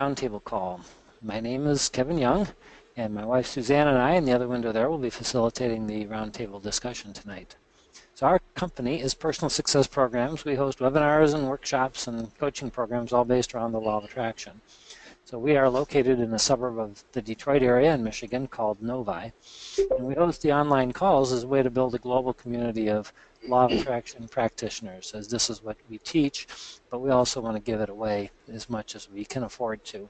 Roundtable call. My name is Kevin Young, and my wife Suzanne and I in the other window there will be facilitating the roundtable discussion tonight. So our company is Personal Success Programs. We host webinars and workshops and coaching programs all based around the Law of Attraction. So we are located in a suburb of the Detroit area in Michigan called Novi. And we host the online calls as a way to build a global community of Law of Attraction practitioners, as this is what we teach, but we also want to give it away as much as we can afford to.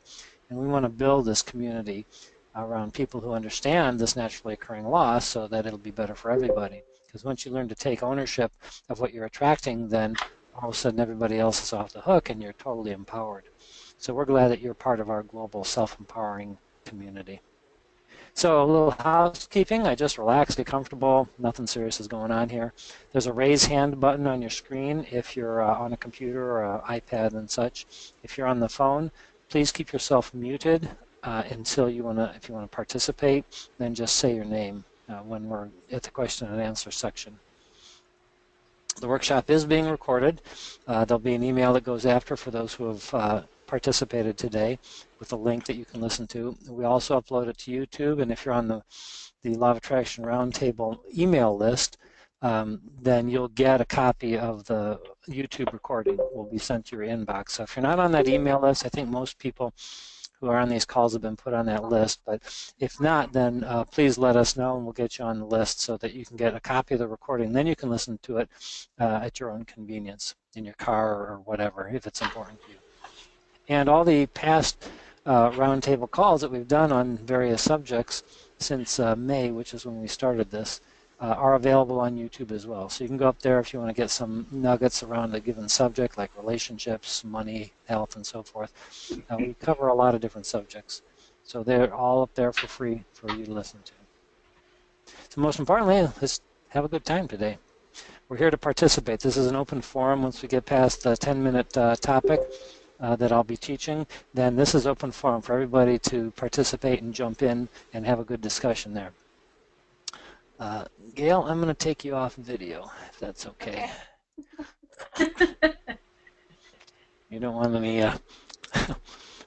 And we want to build this community around people who understand this naturally occurring law so that it'll be better for everybody. Because once you learn to take ownership of what you're attracting, then all of a sudden everybody else is off the hook and you're totally empowered. So we're glad that you're part of our global self-empowering community. So a little housekeeping. I just relax, get comfortable. Nothing serious is going on here. There's a raise hand button on your screen if you're on a computer or an iPad and such. If you're on the phone, please keep yourself muted until if you want to participate. Then just say your name when we're at the question and answer section. The workshop is being recorded. There'll be an email that goes after for those who have participated today with a link that you can listen to. We also upload it to YouTube, and if you're on the Law of Attraction Roundtable email list, then you'll get a copy of the YouTube recording will be sent to your inbox. So if you're not on that email list, I think most people who are on these calls have been put on that list, but if not, then please let us know and we'll get you on the list so that you can get a copy of the recording. Then you can listen to it at your own convenience in your car or whatever, if it's important to you. And all the past roundtable calls that we've done on various subjects since May, which is when we started this, are available on YouTube as well. So you can go up there if you want to get some nuggets around a given subject like relationships, money, health, and so forth. We cover a lot of different subjects. So they're all up there for free for you to listen to. So most importantly, let's have a good time today. We're here to participate. This is an open forum. Once we get past the 10-minute topic that I'll be teaching, then this is open forum for everybody to participate and jump in and have a good discussion there. Gail, I'm going to take you off video, if that's okay. You don't want any,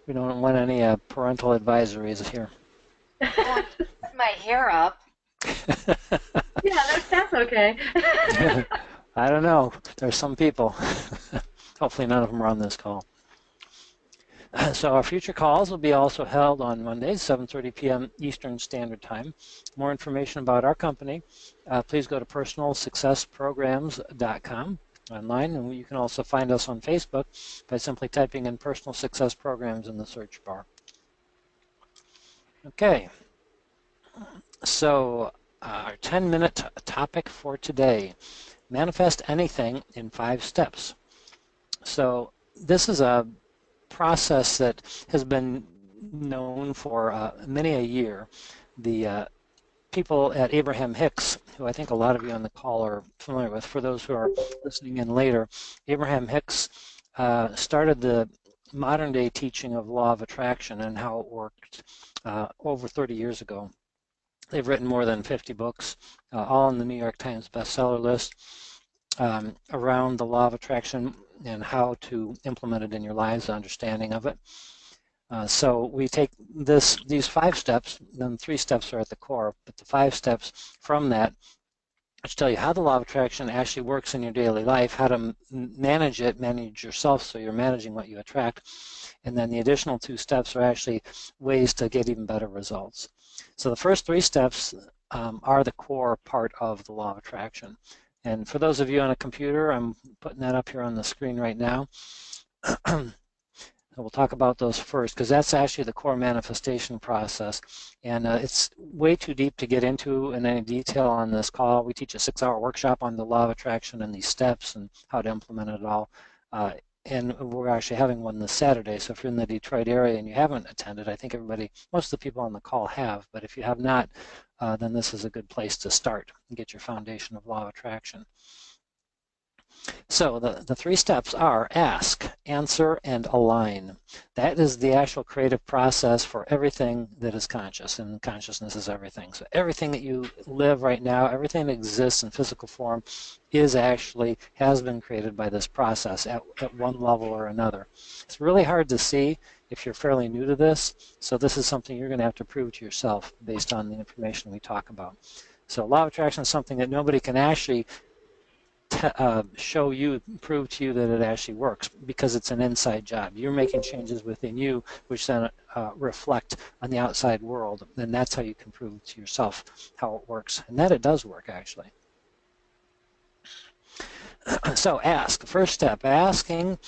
we don't want any parental advisories here. Put my hair up. Yeah, that's okay. I don't know. There's some people. Hopefully none of them are on this call. So our future calls will be also held on Mondays, 7:30 p.m. Eastern Standard Time. More information about our company, please go to personalsuccessprograms.com online, and you can also find us on Facebook by simply typing in Personal Success Programs in the search bar. Okay, so our 10-minute topic for today, manifest anything in 5 steps. So this is a process that has been known for many a year. The people at Abraham Hicks, who I think a lot of you on the call are familiar with, for those who are listening in later, Abraham Hicks started the modern day teaching of Law of Attraction and how it worked over 30 years ago. They've written more than 50 books, all on the New York Times bestseller list, around the Law of Attraction and how to implement it in your lives, the understanding of it. So we take these 5 steps, then 3 steps are at the core, but the 5 steps from that, which tell you how the Law of Attraction actually works in your daily life, how to manage it, manage yourself so you're managing what you attract, and then the additional 2 steps are actually ways to get even better results. So the first 3 steps are the core part of the Law of Attraction. And for those of you on a computer, I'm putting that up here on the screen right now. We'll talk about those first because that's actually the core manifestation process. And it's way too deep to get into in any detail on this call. We teach a 6-hour workshop on the Law of Attraction and these steps and how to implement it all. And we're actually having one this Saturday. So if you're in the Detroit area and you haven't attended, I think most of the people on the call have. But if you have not, then this is a good place to start and get your foundation of Law of Attraction. So the 3 steps are ask, answer, and align. That is the actual creative process for everything that is conscious, and consciousness is everything. So everything that you live right now, everything that exists in physical form has been created by this process at one level or another. It's really hard to see if you're fairly new to this. So this is something you're going to have to prove to yourself based on the information we talk about. So law of attraction is something that nobody can actually show you, prove to you that it actually works, because it's an inside job. You're making changes within you, which then reflect on the outside world, and that's how you can prove to yourself how it works, and that it does work, actually. So ask. First step, asking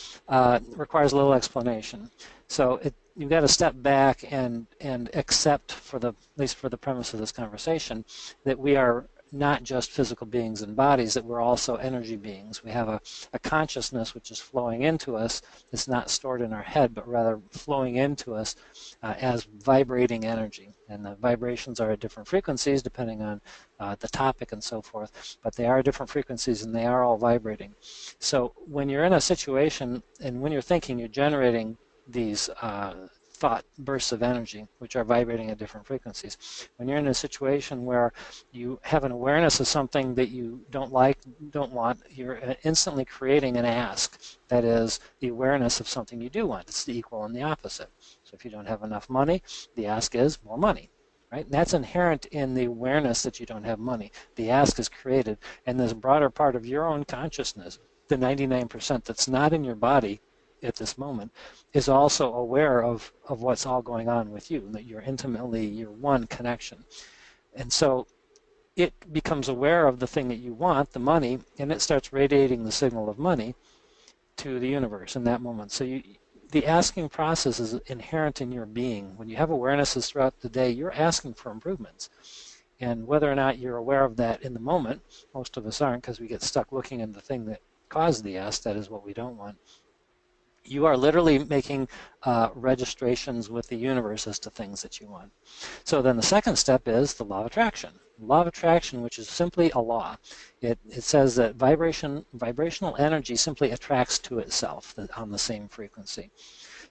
requires a little explanation. So you've got to step back and accept, at least for the premise of this conversation, that we are not just physical beings and bodies, that we're also energy beings. We have a consciousness which is flowing into us. It's not stored in our head, but rather flowing into us as vibrating energy. And the vibrations are at different frequencies depending on the topic and so forth, but they are different frequencies and they are all vibrating. So when you're in a situation and when you're thinking, you're generating these thought bursts of energy, which are vibrating at different frequencies. When you're in a situation where you have an awareness of something that you don't like, don't want, you're instantly creating an ask. That is the awareness of something you do want. It's the equal and the opposite. So if you don't have enough money, the ask is more money. Right? And that's inherent in the awareness that you don't have money. The ask is created, and this broader part of your own consciousness, the 99% that's not in your body at this moment, is also aware of what's all going on with you, that you're one connection. And so it becomes aware of the thing that you want, the money, and it starts radiating the signal of money to the universe in that moment. So the asking process is inherent in your being. When you have awarenesses throughout the day, you're asking for improvements. And whether or not you're aware of that in the moment, most of us aren't, because we get stuck looking at the thing that caused the ask, that is what we don't want. You are literally making registrations with the universe as to things that you want. So then the second step is the law of attraction. Law of attraction, which is simply a law. It says that vibrational energy simply attracts to itself on the same frequency.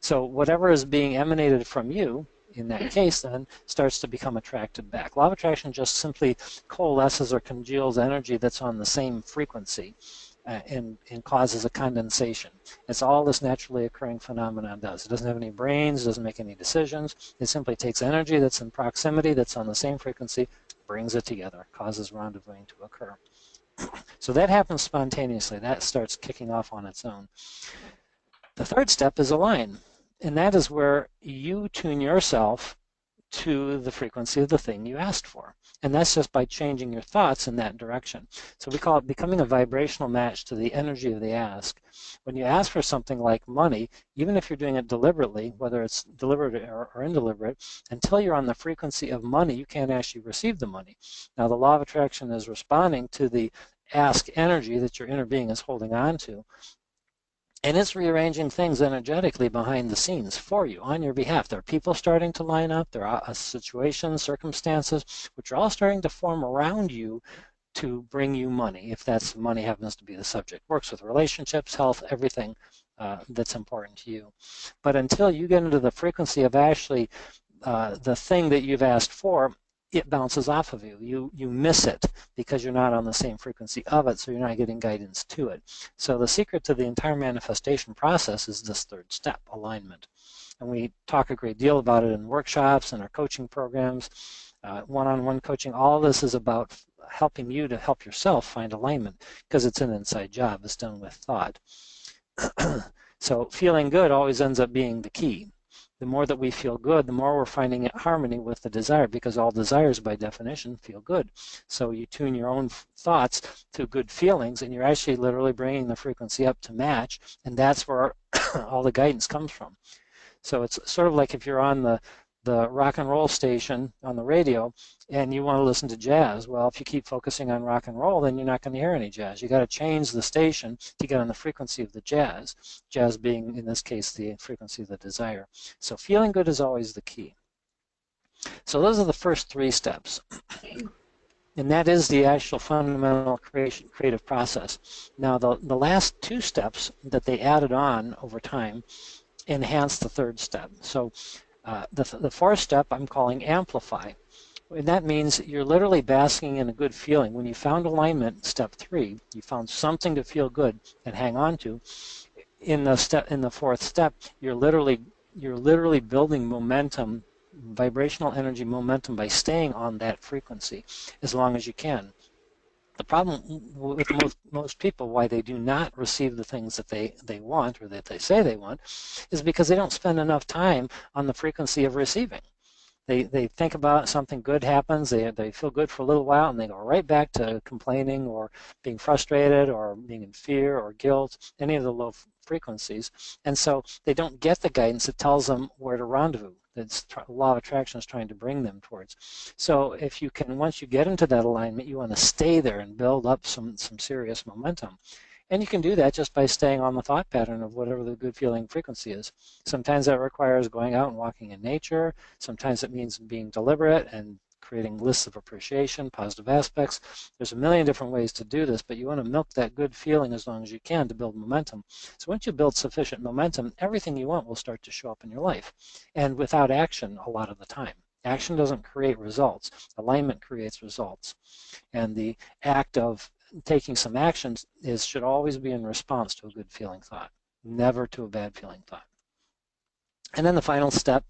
So whatever is being emanated from you, in that case, then starts to become attracted back. Law of attraction just simply coalesces or congeals energy that's on the same frequency. And causes a condensation. It's all this naturally occurring phenomenon does. It doesn't have any brains, doesn't make any decisions. It simply takes energy that's in proximity, that's on the same frequency, brings it together, causes rendezvousing to occur. So that happens spontaneously. That starts kicking off on its own. The third step is align, and that is where you tune yourself to the frequency of the thing you asked for. And that's just by changing your thoughts in that direction. So we call it becoming a vibrational match to the energy of the ask. When you ask for something like money, even if you're doing it deliberately, whether it's deliberate or indeliberate, until you're on the frequency of money, you can't actually receive the money. Now the law of attraction is responding to the ask energy that your inner being is holding on to. And it's rearranging things energetically behind the scenes for you, on your behalf. There are people starting to line up. There are situations, circumstances, which are all starting to form around you to bring you money, if that's money happens to be the subject. Works with relationships, health, everything that's important to you. But until you get into the frequency of actually the thing that you've asked for, it bounces off of you. You miss it because you're not on the same frequency of it, so you're not getting guidance to it. So the secret to the entire manifestation process is this third step, alignment. And we talk a great deal about it in workshops and our coaching programs, one-on-one coaching. All of this is about helping you to help yourself find alignment, because it's an inside job. It's done with thought. So feeling good always ends up being the key. The more that we feel good, the more we're finding it harmony with the desire, because all desires by definition feel good. So you tune your own thoughts to good feelings, and you're actually literally bringing the frequency up to match, and that's where all the guidance comes from. So it's sort of like if you're on the rock and roll station on the radio and you want to listen to jazz. Well, if you keep focusing on rock and roll, then you're not going to hear any jazz. You got to change the station to get on the frequency of the jazz. Jazz being, in this case, the frequency of the desire. So feeling good is always the key. So those are the first three steps. And that is the actual fundamental creative process. Now, the last two steps that they added on over time enhance the third step. So the fourth step I'm calling amplify. And that means you're literally basking in a good feeling. When you found alignment, step 3, you found something to feel good and hang on to. In the fourth step, you're literally you're literally building momentum, vibrational energy momentum, by staying on that frequency as long as you can. The problem with most people, why they do not receive the things that they want or that they say they want, is because they don't spend enough time on the frequency of receiving. They think about something good happens, they feel good for a little while, and they go right back to complaining or being frustrated or being in fear or guilt, any of the low frequencies. And so they don't get the guidance that tells them where to rendezvous. That's Law of Attraction is trying to bring them towards. So if you can, once you get into that alignment, you want to stay there and build up some serious momentum. And you can do that just by staying on the thought pattern of whatever the good feeling frequency is. Sometimes that requires going out and walking in nature. Sometimes it means being deliberate and creating lists of appreciation, positive aspects. There's a million different ways to do this, but you want to milk that good feeling as long as you can to build momentum. So once you build sufficient momentum, everything you want will start to show up in your life. And without action a lot of the time. Action doesn't create results. Alignment creates results. And the act of taking some actions should always be in response to a good feeling thought, never to a bad feeling thought. And then the final step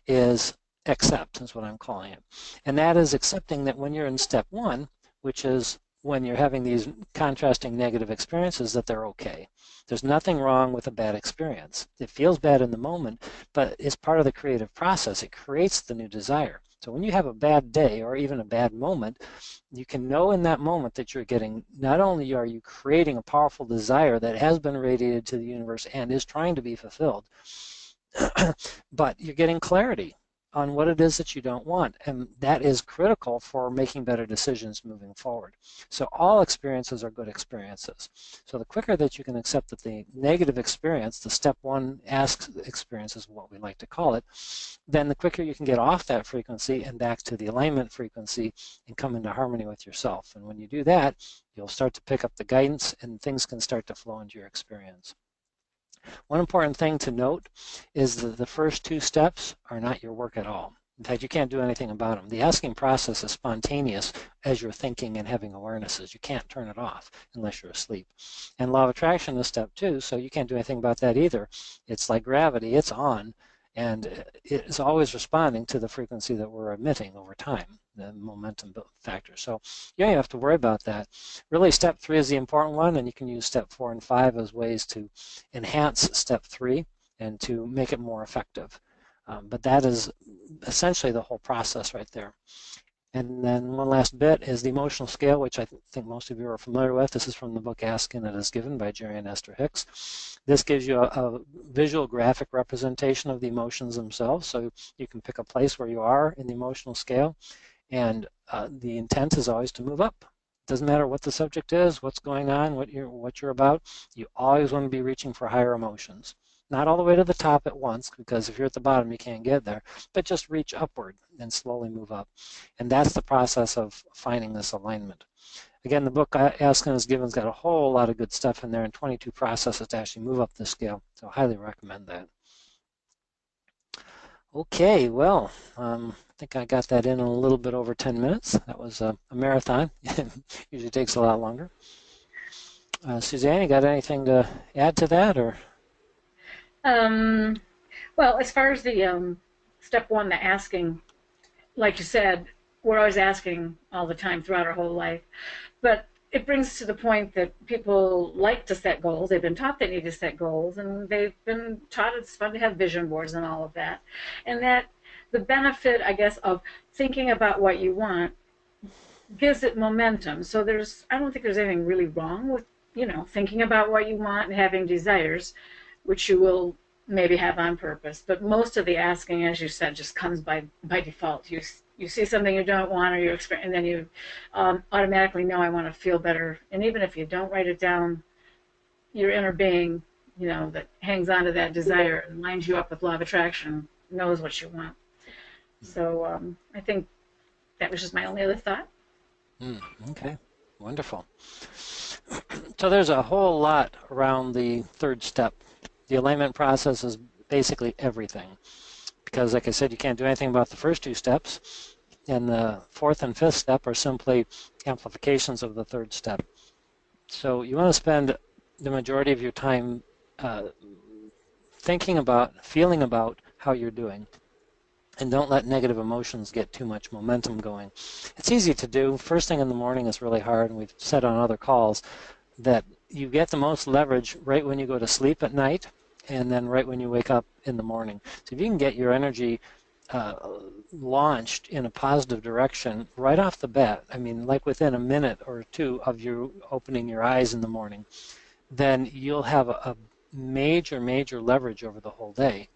is accept, is what I'm calling it. And that is accepting that when you're in step one, which is when you're having these contrasting negative experiences, that they're okay. There's nothing wrong with a bad experience. It feels bad in the moment, but it's part of the creative process. It creates the new desire. So when you have a bad day or even a bad moment, you can know in that moment that you're getting, not only are you creating a powerful desire that has been radiated to the universe and is trying to be fulfilled, but you're getting clarity on what it is that you don't want. And that is critical for making better decisions moving forward. So all experiences are good experiences. So the quicker that you can accept that the negative experience, the step one ask experience is what we like to call it, then the quicker you can get off that frequency and back to the alignment frequency and come into harmony with yourself. And when you do that, you'll start to pick up the guidance and things can start to flow into your experience. One important thing to note is that the first two steps are not your work at all. In fact, you can't do anything about them. The asking process is spontaneous as you're thinking and having awarenesses. You can't turn it off unless you're asleep. And Law of Attraction is step two, so you can't do anything about that either. It's like gravity, it's on, and it is always responding to the frequency that we're emitting over time, the momentum factor. So you don't even have to worry about that. Really, step three is the important one, and you can use step 4 and 5 as ways to enhance step 3 and to make it more effective. But that is essentially the whole process right there. And then one last bit is the emotional scale, which I think most of you are familiar with. This is from the book Ask and It Is Given by Jerry and Esther Hicks. This gives you a visual graphic representation of the emotions themselves, so you can pick a place where you are in the emotional scale. And the intent is always to move up. It doesn't matter what the subject is, what's going on, what you're about. You always want to be reaching for higher emotions. Not all the way to the top at once, because if you're at the bottom, you can't get there, but just reach upward and slowly move up. And that's the process of finding this alignment. Again, the book Ask and Is Given's got a whole lot of good stuff in there and 22 processes to actually move up the scale. So I highly recommend that. Okay, well, I think I got that in a little bit over 10 minutes. That was a marathon. Usually takes a lot longer. Suzanne, you got anything to add to that, or? Well, as far as the step one, the asking, like you said, we're always asking all the time throughout our whole life. But it brings us to the point that people like to set goals. They've been taught they need to set goals, and they've been taught it's fun to have vision boards and all of that. And that the benefit, I guess, of thinking about what you want gives it momentum. So I don't think there's anything really wrong with, thinking about what you want and having desires, which you will maybe have on purpose. But most of the asking, as you said, just comes by default. You see something you don't want, or you experience, and then you automatically know, I want to feel better. And even if you don't write it down, your inner being, that hangs on to that desire and lines you up with Law of Attraction, knows what you want. So I think that was just my only other thought. Okay, wonderful. So there's a whole lot around the third step. The alignment process is basically everything, because like I said, you can't do anything about the first two steps, and the fourth and fifth step are simply amplifications of the third step. So you want to spend the majority of your time thinking about, feeling about how you're doing. And don't let negative emotions get too much momentum going. It's easy to do. First thing in the morning is really hard, and we've said on other calls that you get the most leverage right when you go to sleep at night and then right when you wake up in the morning. So if you can get your energy uh, launched in a positive direction right off the bat, I mean, like within a minute or two of you opening your eyes in the morning, then you'll have a major, major leverage over the whole day,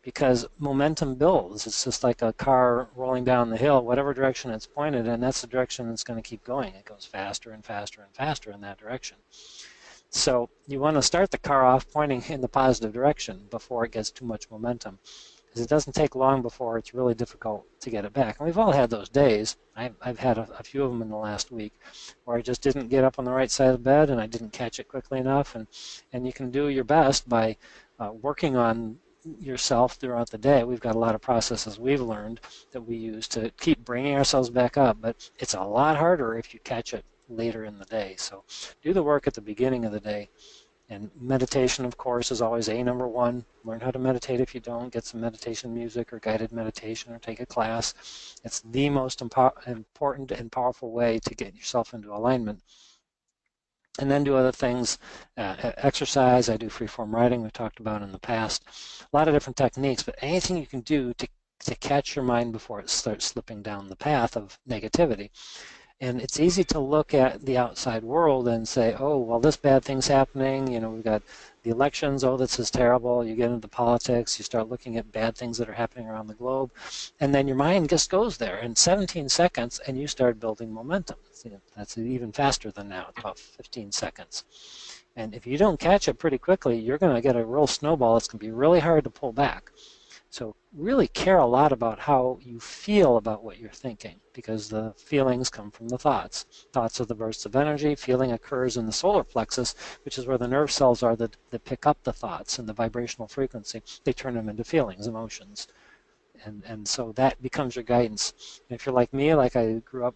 because momentum builds. It's just like a car rolling down the hill. Whatever direction it's pointed in, that's the direction it's going to keep going. It goes faster and faster and faster in that direction. So you want to start the car off pointing in the positive direction before it gets too much momentum, because it doesn't take long before it's really difficult to get it back. And we've all had those days. I've had a few of them in the last week where I just didn't get up on the right side of the bed and I didn't catch it quickly enough. And you can do your best by working on yourself throughout the day. We've got a lot of processes we've learned that we use to keep bringing ourselves back up, but it's a lot harder if you catch it later in the day. So do the work at the beginning of the day. And meditation, of course, is always number one. Learn how to meditate if you don't. Get some meditation music or guided meditation or take a class. It's the most important and powerful way to get yourself into alignment. And then do other things, exercise. I do freeform writing, we talked about in the past. A lot of different techniques, but anything you can do to catch your mind before it starts slipping down the path of negativity. And it's easy to look at the outside world and say, oh, well, this bad thing's happening. You know, we've got the elections. Oh, this is terrible. You get into politics. You start looking at bad things that are happening around the globe. And then your mind just goes there in 17 seconds, and you start building momentum. You know, that's even faster than now, about 15 seconds. And if you don't catch it pretty quickly, you're going to get a real snowball. It's going to be really hard to pull back. So really care a lot about how you feel about what you're thinking, because the feelings come from the thoughts. Thoughts are the bursts of energy. Feeling occurs in the solar plexus, which is where the nerve cells are that pick up the thoughts and the vibrational frequency. They turn them into feelings, emotions. And so that becomes your guidance. And if you're like me, like I grew up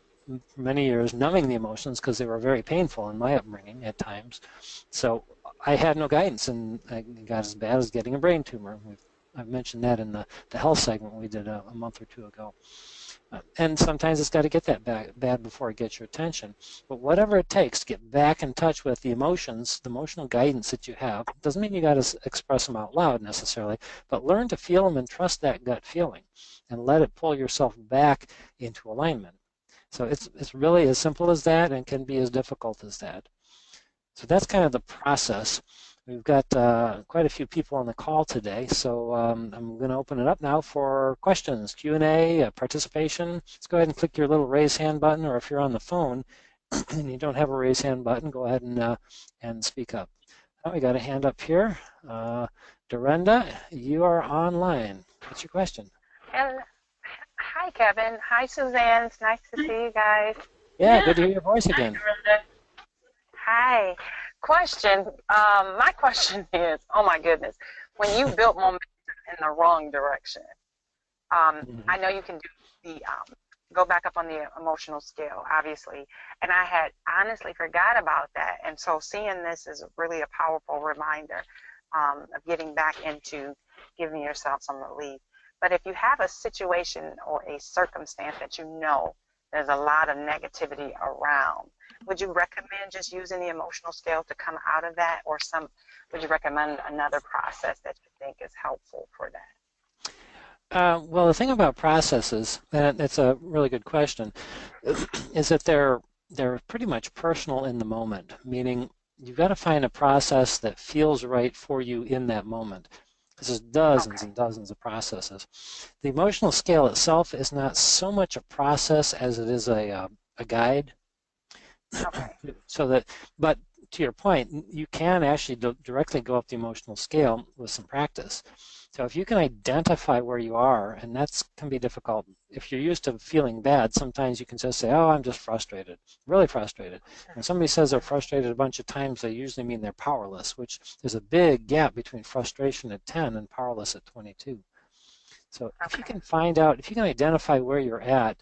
for many years numbing the emotions because they were very painful in my upbringing at times. So I had no guidance, and I got as bad as getting a brain tumor. I've mentioned that in the health segment we did a month or two ago. And sometimes it's got to get that bad before it gets your attention. But whatever it takes to get back in touch with the emotions, the emotional guidance that you have, doesn't mean you got to express them out loud necessarily, but learn to feel them and trust that gut feeling and let it pull yourself back into alignment. So it's really as simple as that, and can be as difficult as that. So that's kind of the process. We've got quite a few people on the call today, so I'm going to open it up now for questions, Q&A, participation. Let's go ahead and click your little raise hand button, or if you're on the phone and you don't have a raise hand button, go ahead and speak up. Oh, we got a hand up here. Dorenda, you are online. What's your question? Hi, Kevin. Hi, Suzanne. It's nice to see you guys. Yeah, good to hear your voice again. Hi. Question. My question is, oh my goodness, when you built momentum in the wrong direction, I know you can do the go back up on the emotional scale, obviously, and I had honestly forgot about that, and so seeing this is really a powerful reminder of getting back into giving yourself some relief. But if you have a situation or a circumstance that you know there's a lot of negativity around, would you recommend just using the emotional scale to come out of that, or would you recommend another process that you think is helpful for that? Well, the thing about processes, and it's a really good question, is that they're pretty much personal in the moment, meaning you've got to find a process that feels right for you in that moment. There's dozens and dozens of processes. The emotional scale itself is not so much a process as it is a guide. Okay. But to your point, you can actually directly go up the emotional scale with some practice. So if you can identify where you are, and that can be difficult. If you're used to feeling bad, sometimes you can just say, oh, I'm just frustrated, really frustrated. When somebody says they're frustrated a bunch of times, they usually mean they're powerless, which there's a big gap between frustration at 10 and powerless at 22. So if you can find out, if you can identify where you're at,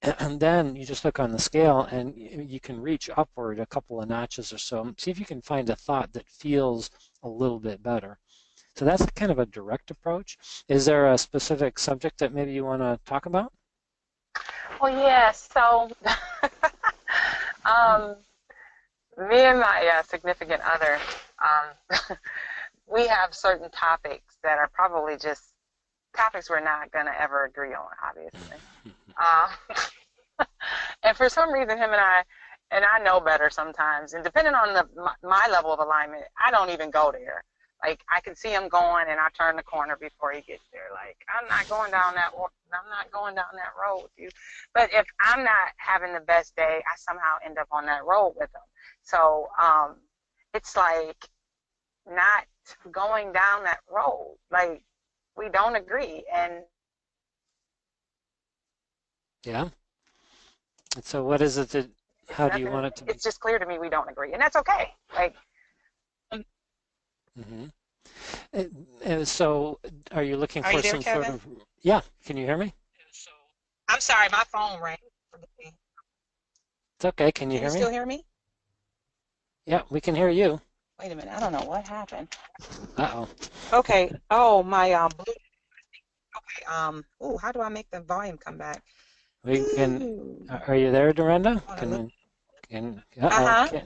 and then you just look on the scale and you can reach upward a couple of notches or so. See if you can find a thought that feels a little bit better. So that's kind of a direct approach. Is there a specific subject that maybe you want to talk about? Well, yeah, so um, me and my significant other, we have certain topics that are probably just topics we're not going to ever agree on, obviously. And for some reason, and I know better sometimes, and depending on my level of alignment, I don't even go there. Like, I can see him going, and I turn the corner before he gets there. Like, I'm not going down that road with you. But if I'm not having the best day, I somehow end up on that road with him. So it's like not going down that road. Like, we don't agree. And Yeah. And so what is it that, how do you want it to be? it's just clear to me we don't agree. And that's okay. Like, Mm-hmm. And so are you looking are for you there, some Kevin? sort of, yeah, can you hear me? I'm sorry, my phone rang. It's okay. Can you Can you hear me? still hear me? Yeah, we can hear you. Wait a minute. I don't know what happened. Uh-oh. Okay. Oh, my Bluetooth. Okay. Oh, how do I make the volume come back? We can, Ooh. are you there, Dorinda? Hold on, Can look. you, can, Uh-huh. okay.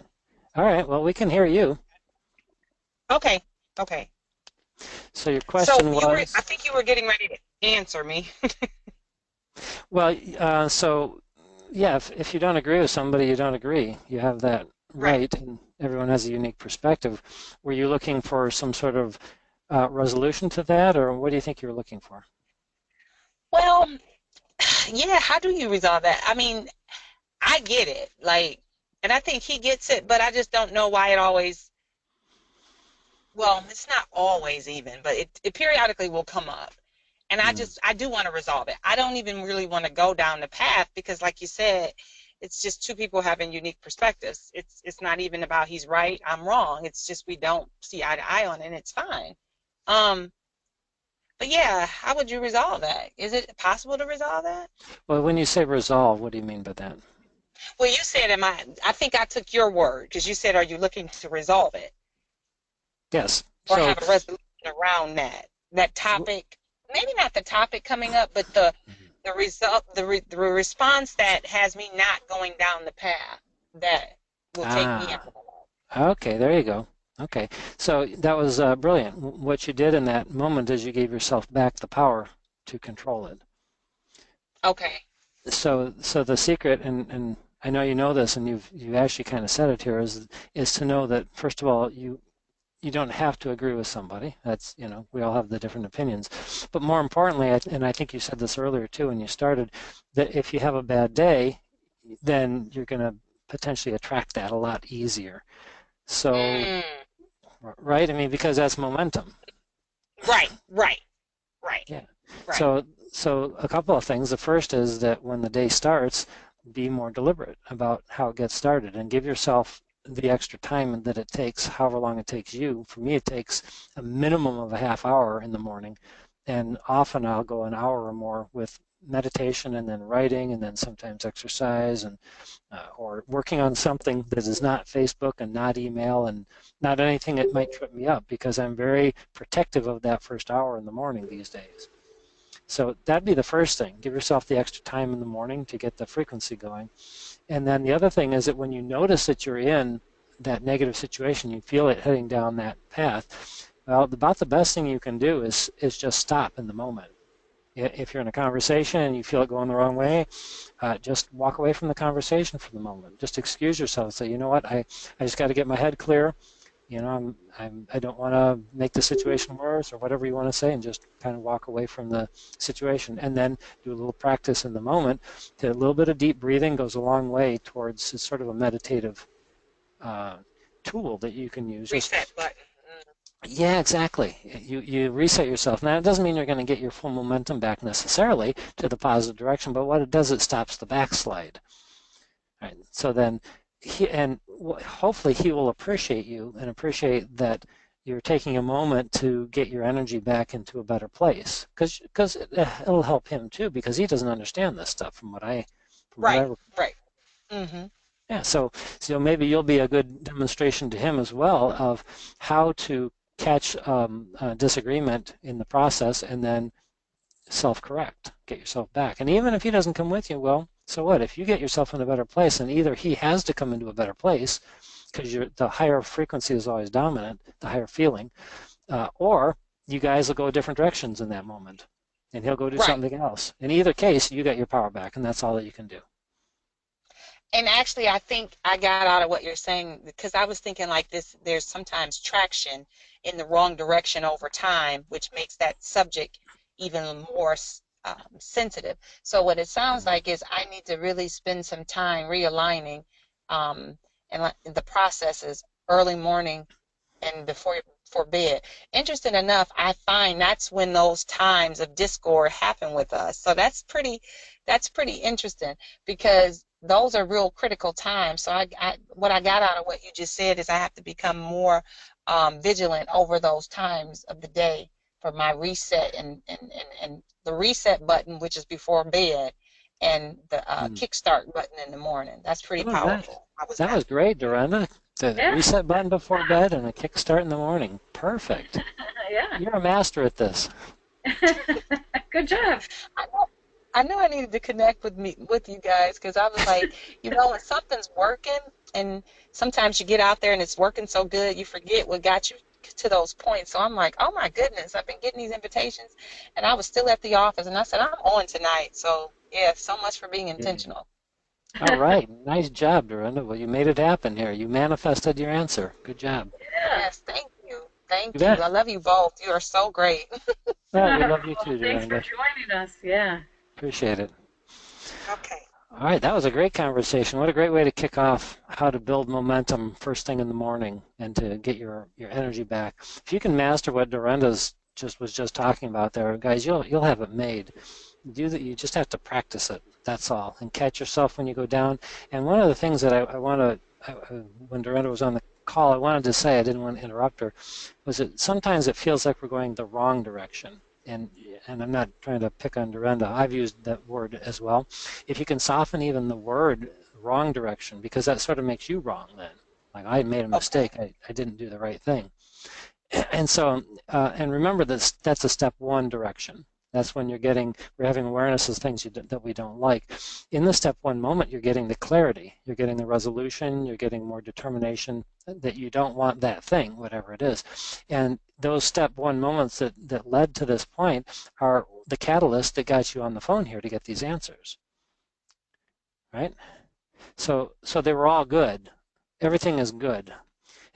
All right, well, we can hear you. Okay. Okay. So your So question I was, think you were getting ready to answer me. well, so yeah, if you don't agree with somebody, you don't agree. You have that Right. right, and everyone has a unique perspective. Were you looking for some sort of resolution to that, or what do you think you were looking for? Well, yeah, how do you resolve that? I mean, I get it. Like, and I think he gets it, but I just don't know why it always, well, it's not always even, but it periodically will come up. And I do want to resolve it. I don't even really want to go down the path because, like you said, it's just two people having unique perspectives. It's not even about he's right, I'm wrong. It's just we don't see eye to eye on it, and it's fine. Um, but yeah, how would you resolve that? Is it possible to resolve that? Well, when you say resolve, what do you mean by that? Well, you said, I think I took your word because you said, are you looking to resolve it Yes. or So have a resolution around that topic? Maybe not the topic coming up, but the result, the response that has me not going down the path that will take me out. Okay, there you go. Okay, so that was brilliant. What you did in that moment is you gave yourself back the power to control it. Okay. So the secret, and I know you know this, and you've actually kind of said it here, is to know that first of all, you don't have to agree with somebody. That's, we all have the different opinions. But more importantly, and I think you said this earlier too when you started, that if you have a bad day, then you're going to potentially attract that a lot easier. So, right? I mean, because that's momentum. Right. Yeah. Right. So a couple of things. The first is that when the day starts, be more deliberate about how it gets started and give yourself the extra time that it takes, however long it takes you. For me, it takes a minimum of a half hour in the morning, and often I'll go an hour or more with meditation and then writing and then sometimes exercise and or working on something that is not Facebook and not email and not anything that might trip me up, because I'm very protective of that first hour in the morning these days. So that'd be the first thing. Give yourself the extra time in the morning to get the frequency going. And then the other thing is that when you notice that you're in that negative situation, you feel it heading down that path, well, about the best thing you can do is just stop in the moment. If you're in a conversation and you feel it going the wrong way, just walk away from the conversation for the moment. Just excuse yourself. Say, you know what, I just got to get my head clear. I don't want to make the situation worse, or whatever you want to say, and just kind of walk away from the situation. And then do a little practice in the moment. A little bit of deep breathing goes a long way towards, it's sort of a meditative tool that you can use. Reset button. Yeah, exactly. You reset yourself. Now, it doesn't mean you're going to get your full momentum back necessarily to the positive direction, but what it does, it stops the backslide. Right. So then, hopefully he will appreciate you and appreciate that you're taking a moment to get your energy back into a better place, because it'll help him too, because he doesn't understand this stuff from what I. Right. Mm-hmm. Yeah, so maybe you'll be a good demonstration to him as well of how to catch disagreement in the process and then self-correct, get yourself back. And even if he doesn't come with you, well, so what? If you get yourself in a better place, and either he has to come into a better place because the higher frequency is always dominant, the higher feeling, or you guys will go different directions in that moment, and he'll go do something else. In either case, you got your power back, and that's all that you can do. And actually, I think I got out of what you're saying, because I was thinking like this, there's sometimes traction in the wrong direction over time, which makes that subject even more sensitive. So what it sounds like is I need to really spend some time realigning and the processes early morning and before bed. Interesting enough, I find that's when those times of discord happen with us. So that's pretty interesting, because those are real critical times. So what I got out of what you just said is I have to become more vigilant over those times of the day for my reset and the reset button, which is before bed, and the kickstart button in the morning. That's pretty powerful. That was great, Dorenda. The reset button before bed and a kickstart in the morning. Perfect. Yeah. You're a master at this. Good job. I knew I needed to connect with you guys, because I was like, when something's working, and sometimes you get out there and it's working so good, you forget what got you to those points. So I'm like, oh my goodness, I've been getting these invitations, and I was still at the office, and I said, I'm on tonight. So yeah, so much for being intentional. All right, nice job, Dorenda. Well, you made it happen here. You manifested your answer. Good job. Yes, thank you. Thank you. I love you both. You are so great. Well, we love you too, Dorenda. Thanks for joining us. Yeah. Appreciate it. Okay. All right, that was a great conversation. What a great way to kick off how to build momentum first thing in the morning and to get your energy back. If you can master what Dorenda's was just talking about there, guys, you'll have it made. You just have to practice it. That's all, and catch yourself when you go down. And one of the things that I want to, when Dorenda was on the call, I wanted to say, I didn't want to interrupt her, was that sometimes it feels like we're going the wrong direction. And I'm not trying to pick on Dorenda. I've used that word as well. If you can soften even the word wrong direction, because that sort of makes you wrong then. Like, I made a mistake. I didn't do the right thing. And so, and remember that's a step one direction. That's when we're having awareness of things that we don't like. In the step one moment, you're getting the clarity. You're getting the resolution. You're getting more determination that you don't want that thing, whatever it is. And those step one moments that led to this point are the catalyst that got you on the phone here to get these answers. Right? So they were all good. Everything is good.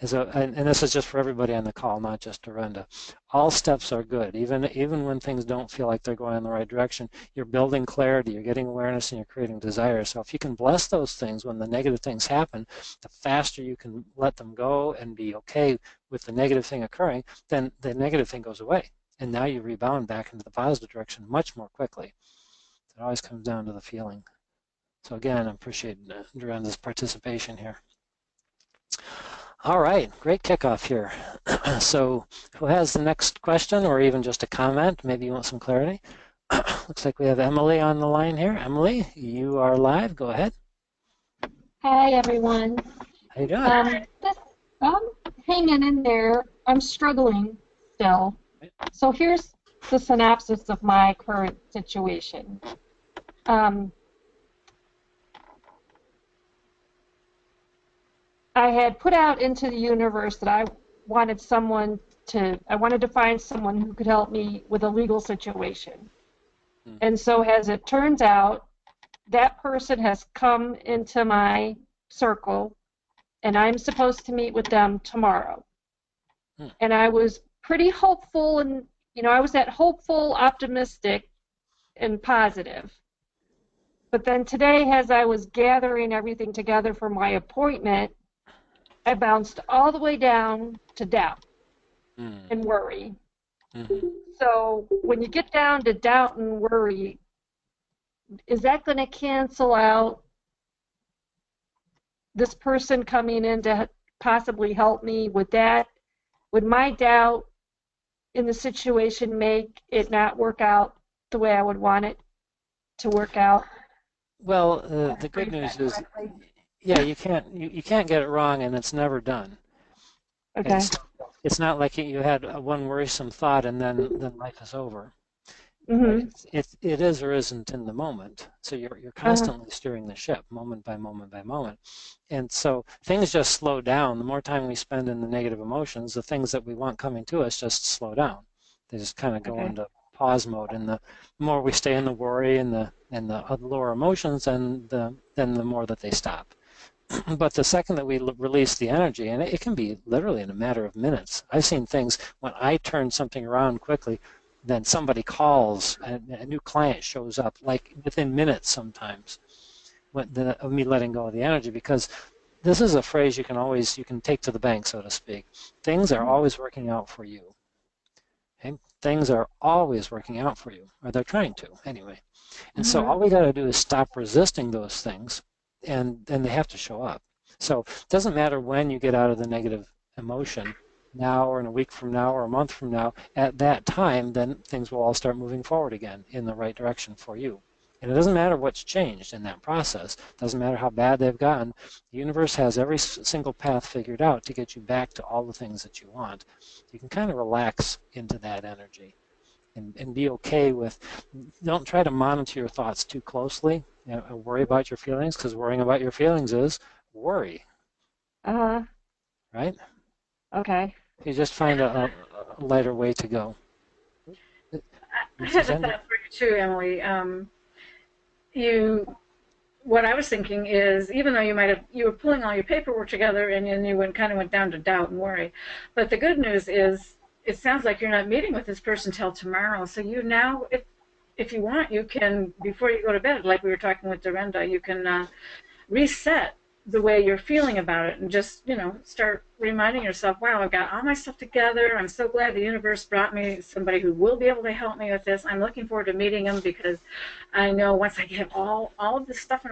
And this is just for everybody on the call, not just Dorenda. All steps are good, even when things don't feel like they're going in the right direction. You're building clarity, you're getting awareness, and you're creating desire. So if you can bless those things when the negative things happen, the faster you can let them go and be okay with the negative thing occurring, then the negative thing goes away. And now you rebound back into the positive direction much more quickly. It always comes down to the feeling. So again, I appreciate Dorenda's participation here. All right, great kickoff here. So who has the next question or even just a comment? Maybe you want some clarity. Looks like we have Emily on the line here. Emily, you are live. Go ahead. Hi, everyone. How you doing? I'm hanging in there. I'm struggling still. So here's the synopsis of my current situation. I had put out into the universe that I wanted to find someone who could help me with a legal situation. And so as it turns out, that person has come into my circle, and I'm supposed to meet with them tomorrow. And I was pretty hopeful, and I was that hopeful, optimistic, and positive. But then today, as I was gathering everything together for my appointment, I bounced all the way down to doubt and worry. So when you get down to doubt and worry, is that going to cancel out this person coming in to possibly help me with that? Would my doubt in the situation make it not work out the way I would want it to work out? Well, the good news is, yeah, you can't get it wrong, and it's never done. Okay. it's not like you had one worrisome thought and then life is over. Mm-hmm. It is or isn't in the moment. So you're constantly steering the ship, moment by moment by moment. And so things just slow down. The more time we spend in the negative emotions, the things that we want coming to us just slow down. They just kind of go into pause mode. And the more we stay in the worry and the lower emotions, then the more that they stop. But the second that we release the energy, and it can be literally in a matter of minutes. I've seen things when I turn something around quickly, then somebody calls, and a new client shows up, like within minutes sometimes, of me letting go of the energy, because this is a phrase you can take to the bank, so to speak. Things are always working out for you. Okay? Things are always working out for you, or they're trying to, anyway. And so all we got to do is stop resisting those things, and they have to show up. So it doesn't matter when you get out of the negative emotion, now or in a week from now or a month from now, at that time, then things will all start moving forward again in the right direction for you. And it doesn't matter what's changed in that process. It doesn't matter how bad they've gotten. The universe has every single path figured out to get you back to all the things that you want. You can kind of relax into that energy and be okay with, don't try to monitor your thoughts too closely. Worry about your feelings, because worrying about your feelings is worry. Right? Okay. You just find a lighter way to go. I had a thought for you too, Emily. What I was thinking is, even though you were pulling all your paperwork together and then you went down to doubt and worry, but the good news is, it sounds like you're not meeting with this person till tomorrow. So you now, if you want, you can, before you go to bed, like we were talking with Dorinda, you can reset the way you're feeling about it, and just, start reminding yourself, wow, I've got all my stuff together. I'm so glad the universe brought me somebody who will be able to help me with this. I'm looking forward to meeting them, because I know once I get all of this stuff,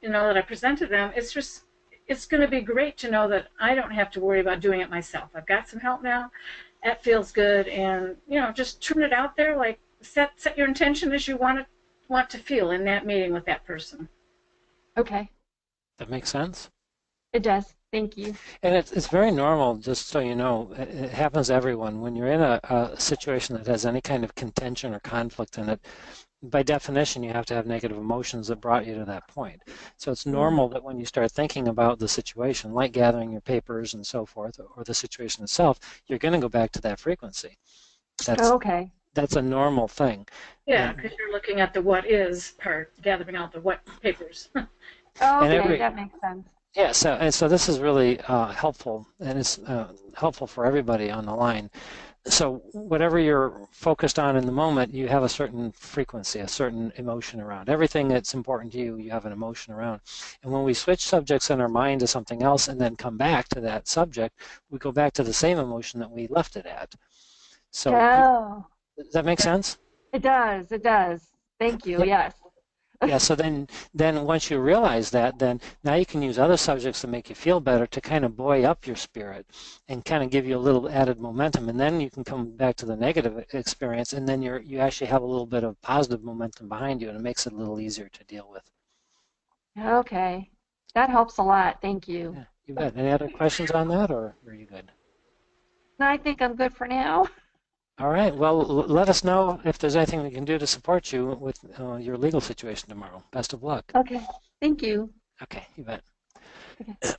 that I presented them, it's going to be great to know that I don't have to worry about doing it myself. I've got some help now. That feels good, and just turn it out there. Like set your intention as you want to feel in that meeting with that person. Okay. That makes sense? It does. Thank you. And it's very normal, just so you know, it happens to everyone. When you're in a situation that has any kind of contention or conflict in it, by definition, you have to have negative emotions that brought you to that point. So it's normal that when you start thinking about the situation, like gathering your papers and so forth, or the situation itself, you're going to go back to that frequency. Okay. That's a normal thing. Yeah, because you're looking at the what is part, gathering out the what papers. Okay, that makes sense. Yeah, so this is really helpful, and it's helpful for everybody on the line. So whatever you're focused on in the moment, you have a certain frequency, a certain emotion around. Everything that's important to you, you have an emotion around. And when we switch subjects in our mind to something else and then come back to that subject, we go back to the same emotion that we left it at. So does that make sense? It does. It does. Thank you. Yes. Yeah, so then once you realize that, then now you can use other subjects that make you feel better to kind of buoy up your spirit and kind of give you a little added momentum, and then you can come back to the negative experience, and then you actually have a little bit of positive momentum behind you, and it makes it a little easier to deal with. Okay. That helps a lot. Thank you. Yeah, you bet. Any other questions on that, or are you good? No, I think I'm good for now. All right. Well, let us know if there's anything we can do to support you with your legal situation tomorrow. Best of luck. Okay. Thank you. Okay, you bet. Okay.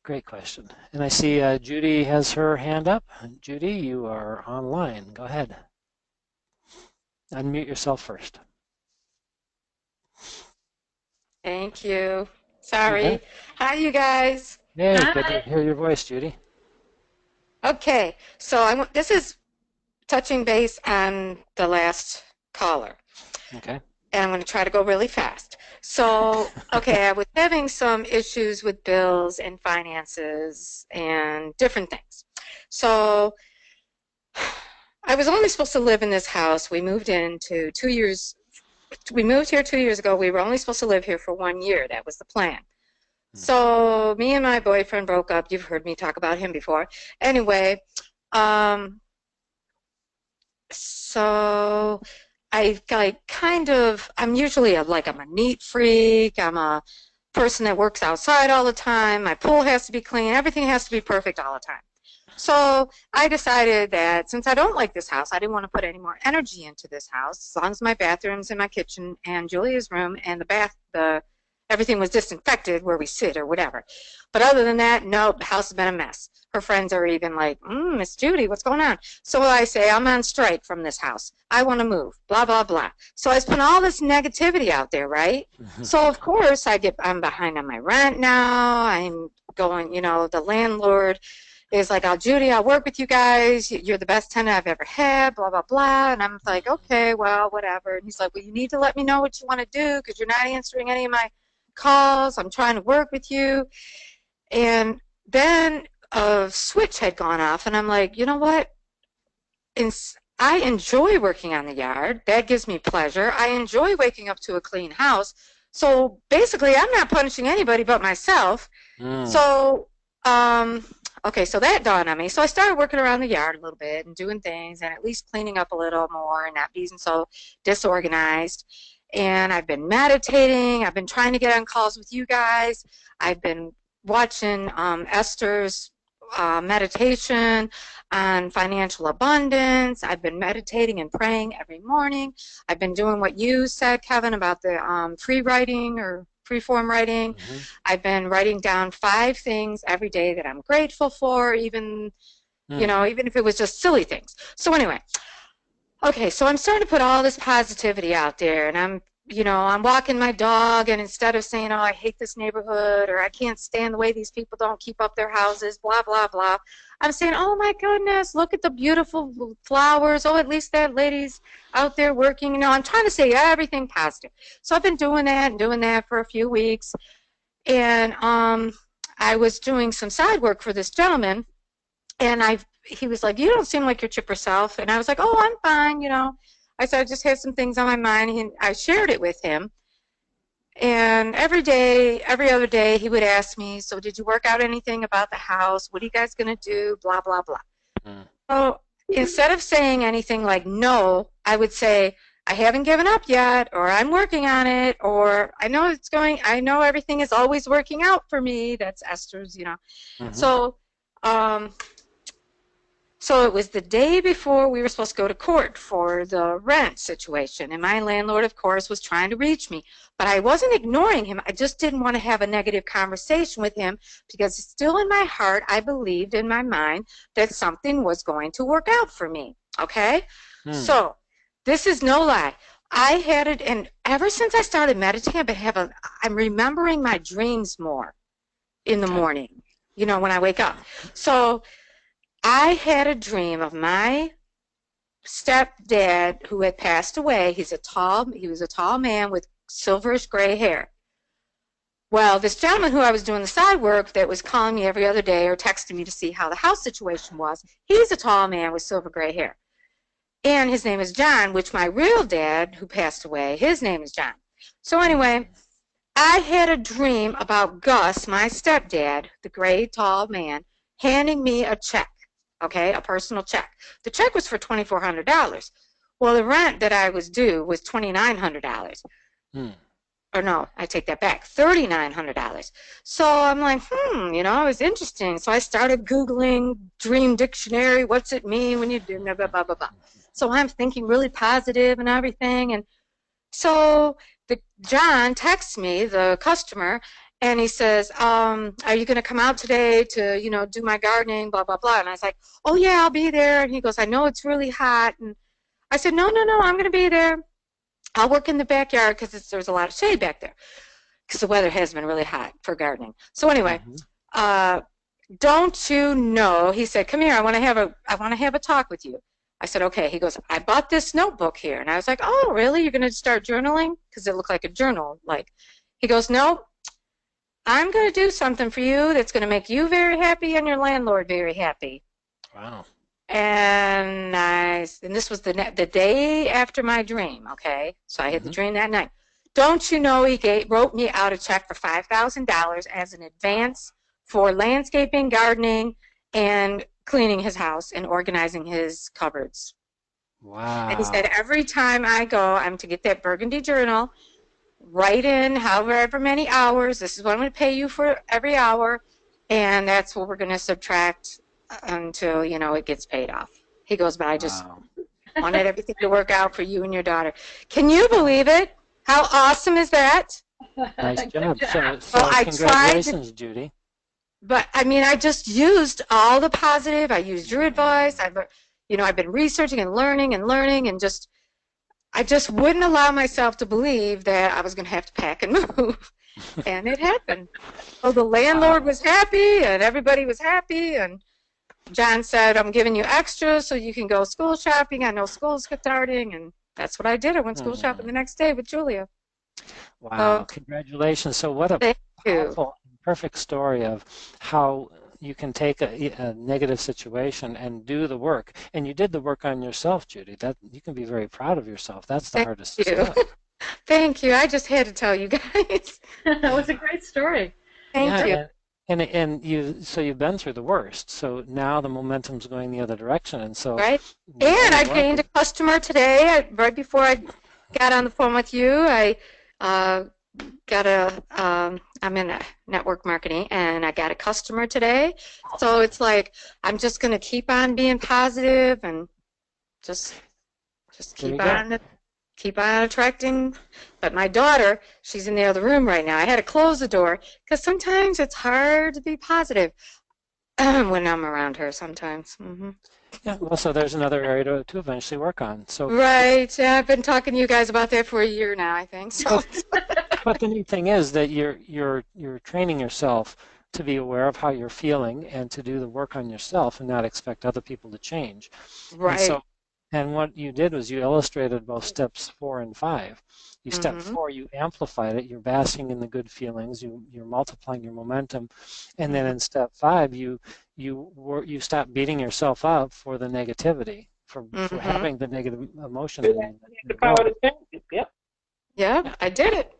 Great question. And I see Judy has her hand up. Judy, you are online. Go ahead. Unmute yourself first. Thank you. Sorry. Hi, you guys. Hey, good to hear your voice, Judy. Okay, so this is touching base on the last caller. Okay. And I'm going to try to go really fast. So, okay, I was having some issues with bills and finances and different things. So, I was only supposed to live in this house. We moved into 2 years. We moved here 2 years ago. We were only supposed to live here for 1 year. That was the plan. So, me and my boyfriend broke up. You've heard me talk about him before. Anyway, so I'm usually I'm a neat freak. I'm a person that works outside all the time. My pool has to be clean. Everything has to be perfect all the time. So I decided that since I don't like this house, I didn't want to put any more energy into this house. As long as my bathroom's in my kitchen and Julia's room and everything was disinfected where we sit or whatever. But other than that, nope, the house has been a mess. Her friends are even like, Miss Judy, what's going on? So I say, I'm on strike from this house. I want to move, blah, blah, blah. So I put all this negativity out there, right? So of course I'm behind on my rent now. I'm going, the landlord is like, oh, Judy, I'll work with you guys. You're the best tenant I've ever had, blah, blah, blah. And I'm like, okay, well, whatever. And he's like, well, you need to let me know what you want to do because you're not answering any of my calls. I'm trying to work with you. And then a switch had gone off, and I'm like, you know what? I enjoy working on the yard. That gives me pleasure. I enjoy waking up to a clean house. So basically, I'm not punishing anybody but myself. So, okay, so that dawned on me. So I started working around the yard a little bit and doing things and at least cleaning up a little more and not being so disorganized. And I've been meditating. I've been trying to get on calls with you guys. I've been watching Esther's meditation on financial abundance. I've been meditating and praying every morning. I've been doing what you said, Kevin, about the free writing or free-form writing. I've been writing down 5 things every day that I'm grateful for, even even if it was just silly things. So anyway, okay, so I'm starting to put all this positivity out there, and I'm walking my dog, and instead of saying, oh, I hate this neighborhood, or I can't stand the way these people don't keep up their houses, blah, blah, blah, I'm saying, oh, my goodness, look at the beautiful flowers. Oh, at least that lady's out there working. I'm trying to say everything positive. So I've been doing that for a few weeks, and I was doing some side work for this gentleman, and he was like, you don't seem like your chipper self. And I was like, oh, I'm fine, I said, I just had some things on my mind, and I shared it with him. And every other day, he would ask me, so did you work out anything about the house? What are you guys going to do? Blah, blah, blah. So instead of saying anything like no, I would say, I haven't given up yet, or I'm working on it, or I know everything is always working out for me. That's Esther's, So it was the day before we were supposed to go to court for the rent situation, and my landlord, of course, was trying to reach me. But I wasn't ignoring him. I just didn't want to have a negative conversation with him because still in my heart, I believed in my mind that something was going to work out for me, okay? So this is no lie. I had it, and ever since I started meditating, I'm remembering my dreams more in the morning, when I wake up. So I had a dream of my stepdad who had passed away. He was a tall man with silverish gray hair. Well, this gentleman who I was doing the side work that was calling me every other day or texting me to see how the house situation was, he's a tall man with silver gray hair. And his name is John, which my real dad who passed away, his name is John. So anyway, I had a dream about Gus, my stepdad, the gray tall man, handing me a check. Okay, a personal check. The check was for $2,400. Well, the rent that I was due was $2,900. Or no, I take that back, $3,900. So I'm like, it was interesting. So I started Googling Dream Dictionary. What's it mean when you do blah, blah, blah, blah. So I'm thinking really positive and everything. And so John texts me, the customer, and he says, are you going to come out today to, do my gardening, blah, blah, blah. And I was like, oh, yeah, I'll be there. And he goes, I know it's really hot. And I said, no, I'm going to be there. I'll work in the backyard because there's a lot of shade back there because the weather has been really hot for gardening. So anyway, don't you know, he said, come here, I want to have a talk with you. I said, okay. He goes, I bought this notebook here. And I was like, oh, really? You're going to start journaling? Because it looked like a journal. He goes, no. I'm going to do something for you that's going to make you very happy and your landlord very happy. Wow. And this was the day after my dream, okay? So I had the dream that night. Don't you know he wrote me out a check for $5,000 as an advance for landscaping, gardening, and cleaning his house and organizing his cupboards. Wow. And he said every time I go, I'm to get that burgundy journal, write in however many hours. This is what I'm going to pay you for every hour, and that's what we're going to subtract until, it gets paid off. He goes, but I just Wow. wanted everything to work out for you and your daughter. Can you believe it? How awesome is that? Nice job. Well, So I tried to, congratulations, Judy. but I just used all the positive. I used your advice. I've been researching and learning and just, I just wouldn't allow myself to believe that I was going to have to pack and move. And it happened. So the landlord was happy and everybody was happy. And John said, I'm giving you extra so you can go school shopping. I know school's starting. And that's what I did. I went school shopping the next day with Julia. Wow, congratulations. So what a Thank you. powerful, perfect story of how you can take a negative situation and do the work. And you did the work on yourself, Judy. That you can be very proud of yourself. That's the hardest step. Thank you. I just had to tell you guys. That was a great story. Thank you. And you've been through the worst. So now the momentum's going the other direction. And so right. And I gained a customer today. Right before I got on the phone with you, I I'm in network marketing, and I got a customer today. So it's like I'm just going to keep on being positive and just keep on attracting. But my daughter, she's in the other room right now. I had to close the door because sometimes it's hard to be positive when I'm around her sometimes. Mm-hmm. Yeah, well, so there's another area to eventually work on. So right, yeah, I've been talking to you guys about that for a year now, I think. So, but the neat thing is that you're training yourself to be aware of how you're feeling and to do the work on yourself and not expect other people to change. Right. And what you did was you illustrated both steps 4 and 5. You step 4, you amplified it. You're basking in the good feelings. You're multiplying your momentum, and then in step 5, you stop beating yourself up for the negativity, for having the negative emotion. Yep. Yeah, I did it.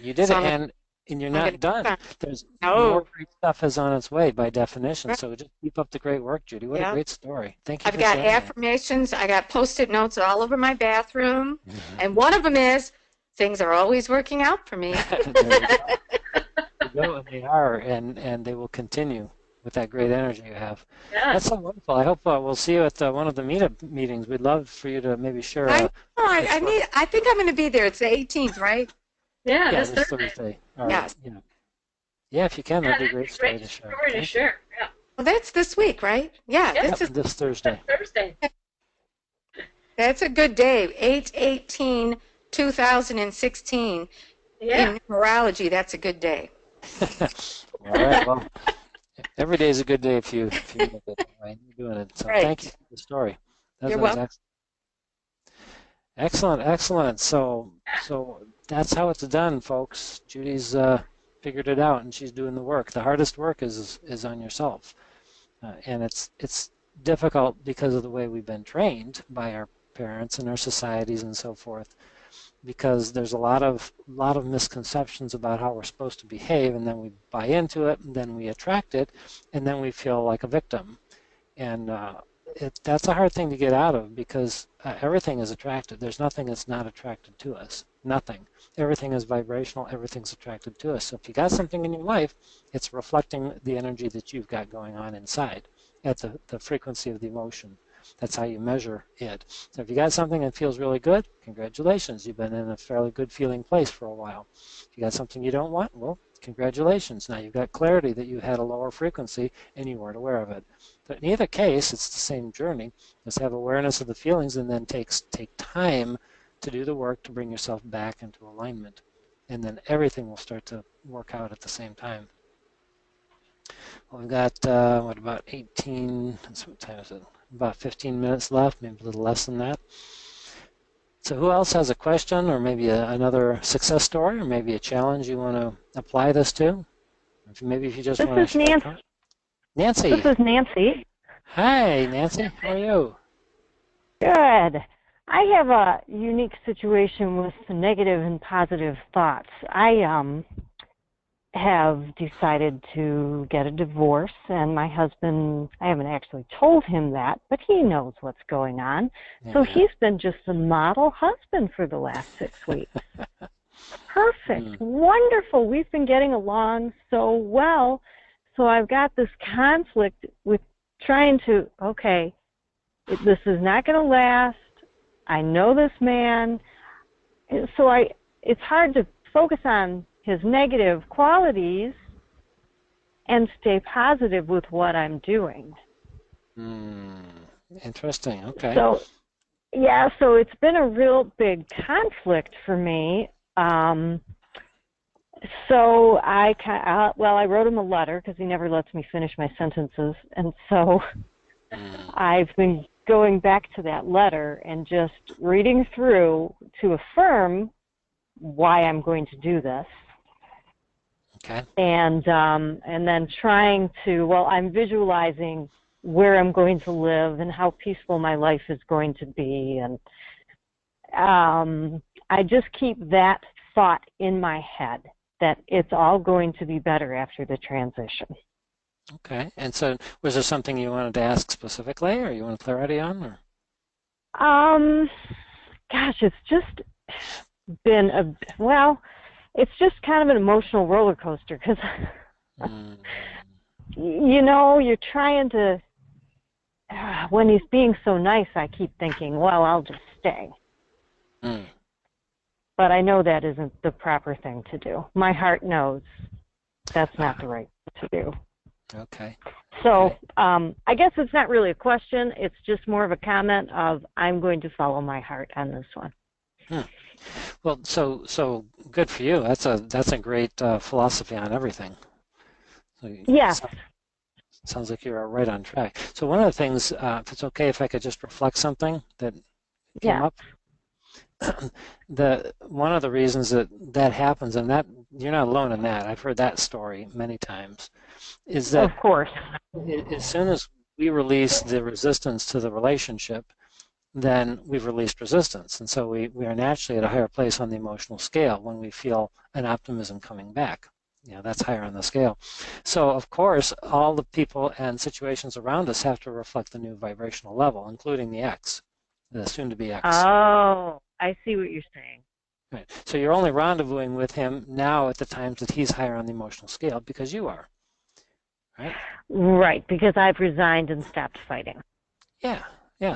You did it, and you're not done. There's more great stuff is on its way by definition. Right. So just keep up the great work, Judy. What a great story. Thank you. I've got affirmations. I got Post-it notes all over my bathroom, and one of them is, things are always working out for me. There you go, and they are, and they will continue with that great energy you have. Yeah. That's so wonderful. I hope we'll see you at one of the meetup meetings. We'd love for you to maybe share. I think I'm going to be there. It's the 18th, right? Yeah, this Thursday. Yes. Yeah, if you can, that'd be a great story to share. Yeah. Well, that's this week, right? Yeah, this Thursday. Thursday. That's a good day. 8/18/2016. Yeah. In numerology, that's a good day. All right. Well, every day is a good day if you make it right. You're doing it. So thank you for the story. You're welcome. Excellent. So that's how it's done, folks. Judy's figured it out, and she's doing the work. The hardest work is on yourself, and it's difficult because of the way we've been trained by our parents and our societies and so forth. Because there's a lot of misconceptions about how we're supposed to behave, and then we buy into it, and then we attract it, and then we feel like a victim, and that's a hard thing to get out of because everything is attracted. There's nothing that's not attracted to us. Nothing. Everything is vibrational. Everything's attracted to us. So if you got something in your life, it's reflecting the energy that you've got going on inside at the frequency of the emotion. That's how you measure it. So if you got something that feels really good, congratulations. You've been in a fairly good feeling place for a while. If you got something you don't want, well, congratulations. Now you've got clarity that you had a lower frequency and you weren't aware of it. But in either case, it's the same journey. Just have awareness of the feelings and then take time to do the work to bring yourself back into alignment. And then everything will start to work out at the same time. Well, we've got, about 18, what time is it? About 15 minutes left, maybe a little less than that. So who else has a question or maybe another success story or maybe a challenge you want to apply this to? Maybe if you just want to share. Nancy. This is Nancy. Hi, Nancy. How are you? Good. I have a unique situation with negative and positive thoughts. I have decided to get a divorce, and my husband, I haven't actually told him that, but he knows what's going on. Yeah. So he's been just a model husband for the last 6 weeks. Perfect. Wonderful. We've been getting along so well. So I've got this conflict with trying to, okay, this is not going to last. I know this man. So it's hard to focus on his negative qualities and stay positive with what I'm doing. Interesting. Okay. So, yeah, so it's been a real big conflict for me. So I wrote him a letter because he never lets me finish my sentences, and so I've been going back to that letter and just reading through to affirm why I'm going to do this. Okay. And then trying to, I'm visualizing where I'm going to live and how peaceful my life is going to be, and I just keep that thought in my head that it's all going to be better after the transition. Okay. And so was there something you wanted to ask specifically, or you want clarity on? Or? Gosh, it's just been it's just kind of an emotional roller coaster because, you're trying to, when he's being so nice, I keep thinking, well, I'll just stay. But I know that isn't the proper thing to do. My heart knows that's not the right thing to do. Okay. So I guess it's not really a question. It's just more of a comment of I'm going to follow my heart on this one. Well, so good for you. That's a great philosophy on everything. So Yes. Sounds like you're right on track. So one of the things, if it's okay, if I could just reflect something that came up. One of the reasons that happens, and that you're not alone in that, I've heard that story many times, is that of course, as soon as we release the resistance to the relationship, then we've released resistance, and so we are naturally at a higher place on the emotional scale when we feel an optimism coming back. That's higher on the scale. So of course all the people and situations around us have to reflect the new vibrational level, including the ex, the soon-to-be ex. Oh, I see what you're saying. Right. So you're only rendezvousing with him now at the times that he's higher on the emotional scale because you are. Right? Right, because I've resigned and stopped fighting. Yeah.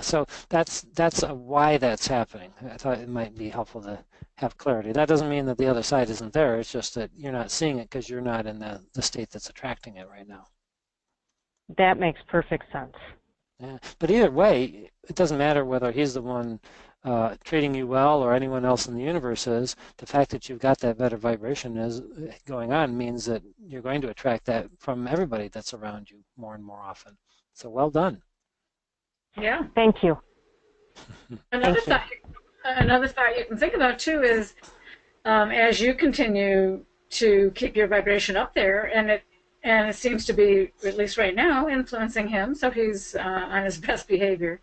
So that's why that's happening. I thought it might be helpful to have clarity. That doesn't mean that the other side isn't there. It's just that you're not seeing it because you're not in the state that's attracting it right now. That makes perfect sense. Yeah. But either way, it doesn't matter whether he's the one treating you well or anyone else in the universe is. The fact that you've got that better vibration is going on means that you're going to attract that from everybody that's around you more and more often. So well done. Yeah. Thank you. Another thought you can think about too is as you continue to keep your vibration up there, and it seems to be, at least right now, influencing him, so he's on his best behavior.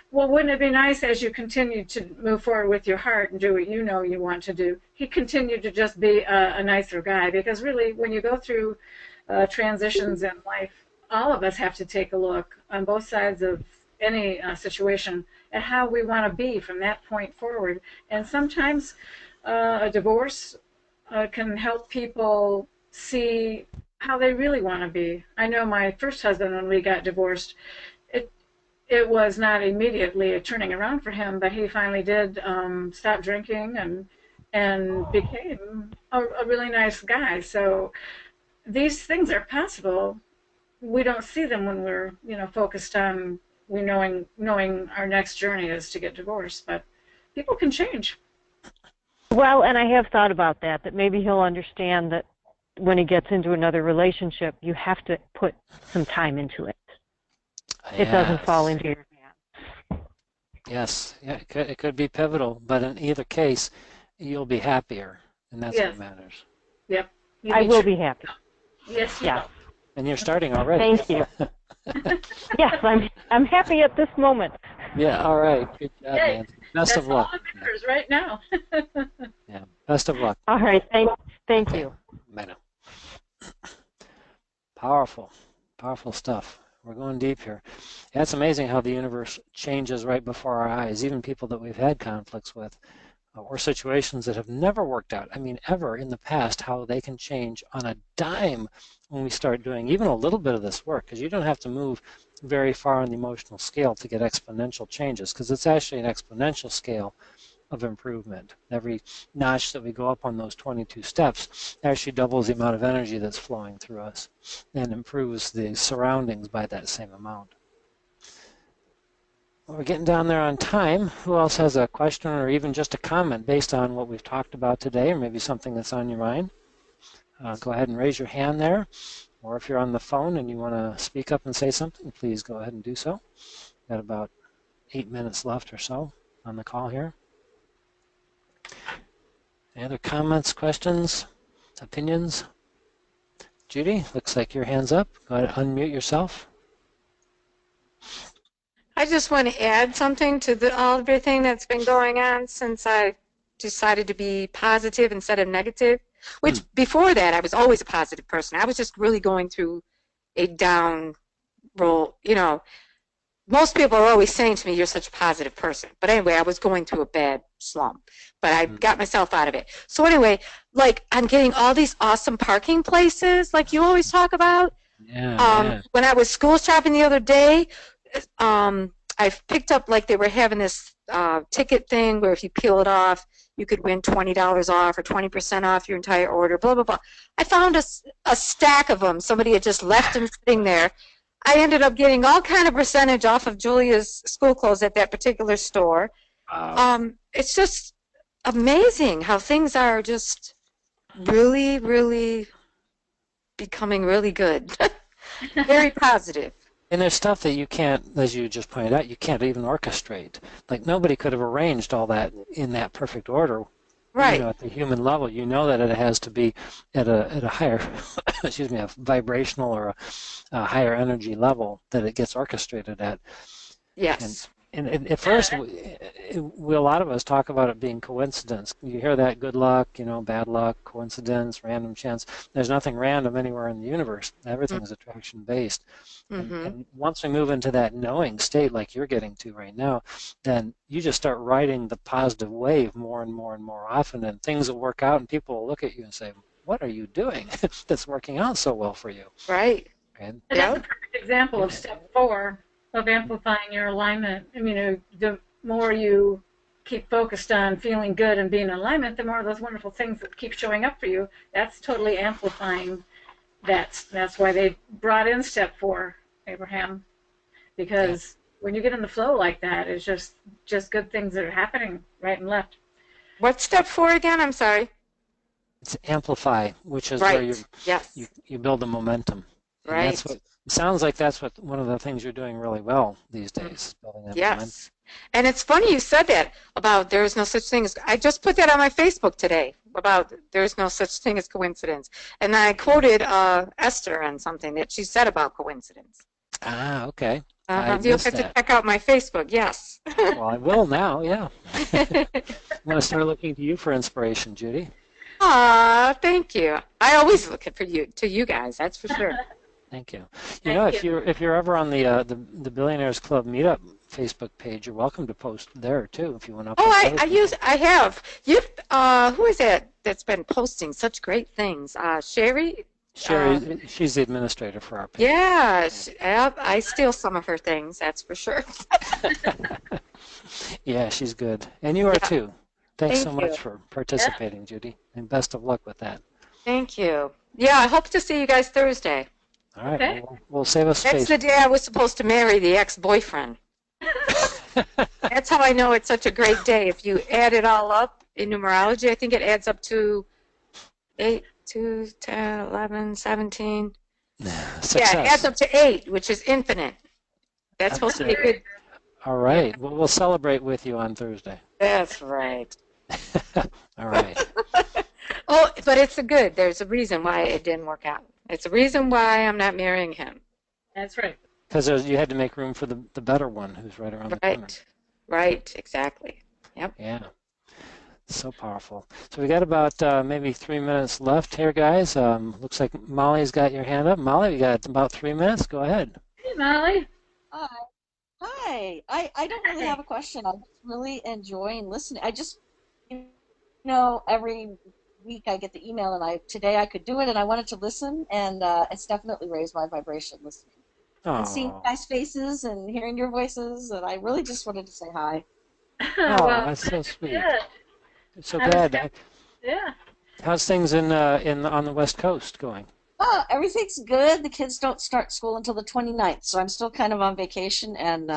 Well, wouldn't it be nice as you continue to move forward with your heart and do what you know you want to do, he continued to just be a nicer guy? Because really, when you go through transitions in life, all of us have to take a look on both sides of any situation at how we want to be from that point forward. And sometimes a divorce can help people see how they really want to be. I know my first husband, when we got divorced, it was not immediately a turning around for him, but he finally did stop drinking and became a really nice guy. So these things are possible. We don't see them when we're focused on knowing our next journey is to get divorced, but people can change. Well, and I have thought about that maybe he'll understand that when he gets into another relationship, you have to put some time into it. It doesn't fall into your hands. Yes, yeah, it could be pivotal, but in either case, you'll be happier, and that's what matters. Yep. I will be happy. Yes. Yeah. And you're starting already. Thank you. Yes, I'm happy at this moment. Yeah. All right. Good job, man. Best of luck. That's all that matters right now. Yeah. Best of luck. All right. Thank you. Bye now. Powerful stuff. We're going deep here. Yeah, it's amazing how the universe changes right before our eyes. Even people that we've had conflicts with, or situations that have never worked out, I mean, ever in the past, how they can change on a dime when we start doing even a little bit of this work, because you don't have to move very far on the emotional scale to get exponential changes, because it's actually an exponential scale of improvement. Every notch that we go up on those 22 steps actually doubles the amount of energy that's flowing through us and improves the surroundings by that same amount. Well, we're getting down there on time. Who else has a question or even just a comment based on what we've talked about today, or maybe something that's on your mind? Go ahead and raise your hand there. Or if you're on the phone and you want to speak up and say something, please go ahead and do so. Got about 8 minutes left or so on the call here. Any other comments, questions, opinions? Judy, looks like your hand's up. Go ahead and unmute yourself. I just want to add something to everything that's been going on since I decided to be positive instead of negative, which before that I was always a positive person. I was just really going through a down roll. You know, most people are always saying to me, you're such a positive person. But anyway, I was going through a bad slump, but I got myself out of it. So anyway, like I'm getting all these awesome parking places like you always talk about. Yeah. When I was school shopping the other day, I picked up, like, they were having this ticket thing where if you peel it off, you could win $20 off or 20% off your entire order, blah, blah, blah. I found a stack of them. Somebody had just left them sitting there. I ended up getting all kind of percentage off of Julia's school clothes at that particular store. It's just amazing how things are just really, really becoming really good. Very positive. And there's stuff that you can't, as you just pointed out, you can't even orchestrate. Like nobody could have arranged all that in that perfect order. Right. You know, at the human level, you know that it has to be at a higher, excuse me, a vibrational or a higher energy level that it gets orchestrated at. Yes. And at first, a lot of us talk about it being coincidence. You hear that good luck, you know, bad luck, coincidence, random chance. There's nothing random anywhere in the universe. Everything's attraction-based. And once we move into that knowing state like you're getting to right now, then you just start riding the positive wave more and more and more often, and things will work out, and people will look at you and say, what are you doing that's working out so well for you? Right. And that's a perfect example of step 4 of amplifying your alignment. I mean, the more you keep focused on feeling good and being in alignment, the more of those wonderful things that keep showing up for you. That's totally amplifying. That's why they brought in step 4, Abraham, because when you get in the flow like that, it's just good things that are happening right and left. What's step 4 again? I'm sorry. It's amplify, which is where you build the momentum. And Right. that's what it sounds like. That's what one of the things you're doing really well these days, building that momentum. Yes. And it's funny you said that about there's no such thing as, I just put that on my Facebook today about there's no such thing as coincidence. And I quoted Esther on something that she said about coincidence. Ah, okay. You'll have to check out my Facebook, yes. Well, I will now, yeah. I'm going to start looking to you for inspiration, Judy. Aw, thank you. I always look to you guys, that's for sure. Thank you. You know, if you're ever on the Billionaires Club Meetup Facebook page, you're welcome to post there too if you want to. Oh, I have. Who is that that's been posting such great things? Sherry. Sherry, she's the administrator for our page. Yeah, I steal some of her things, that's for sure. Yeah, she's good, and you are too. Thanks Thank so much for participating, Judy, and best of luck with that. Thank you. Yeah, I hope to see you guys Thursday. All right, okay. We'll save us space. That's the day I was supposed to marry the ex-boyfriend. That's how I know it's such a great day. If you add it all up in numerology, I think it adds up to 8, 2, 10, 11, 17. Success. Yeah, it adds up to 8, which is infinite. That's supposed to be good. All right. Well, we'll celebrate with you on Thursday. That's right. All right. Oh, but it's good. There's a reason why it didn't work out. It's a reason why I'm not marrying him. That's right. Because you had to make room for the better one who's right around the corner. Right, exactly. Yep. Yeah. So powerful. So we got about maybe 3 minutes left here, guys. Looks like Molly's got your hand up. Molly, we got about 3 minutes. Go ahead. Hey, Molly. Hi. I don't really have a question. I'm just really enjoying listening. I just, every week I get the email, and today I could do it, and I wanted to listen, and it's definitely raised my vibration listening and seeing you Oh, guys' faces and hearing your voices, and I really just wanted to say hi. oh, Well, that's so sweet. good. So I was, glad. yeah. How's things in on the West Coast going? Everything's good. The kids don't start school until the 29th, so I'm still kind of on vacation, and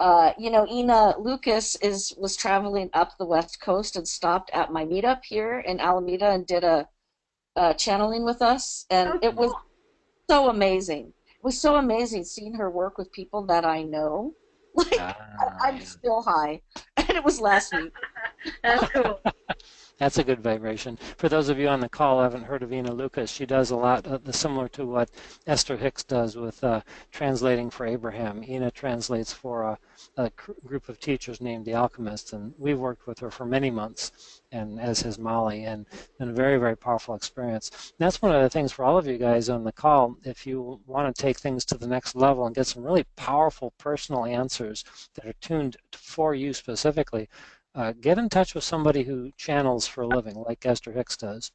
Ina Lucas was traveling up the West Coast and stopped at my meetup here in Alameda and did a channeling with us, and Oh, it was cool. so amazing. It was so amazing seeing her work with people that I know. Like, Ah, I'm still high, and it was last week. That's cool. that's a good vibration. For those of you on the call who haven't heard of Ina Lucas, she does a lot similar to what Esther Hicks does with translating for Abraham. Ina translates for a group of teachers named the Alchemists, and we've worked with her for many months, and as has Molly, and been a very, very powerful experience. And that's one of the things for all of you guys on the call. If you want to take things to the next level and get some really powerful personal answers that are tuned for you specifically, get in touch with somebody who channels for a living, like Esther Hicks does.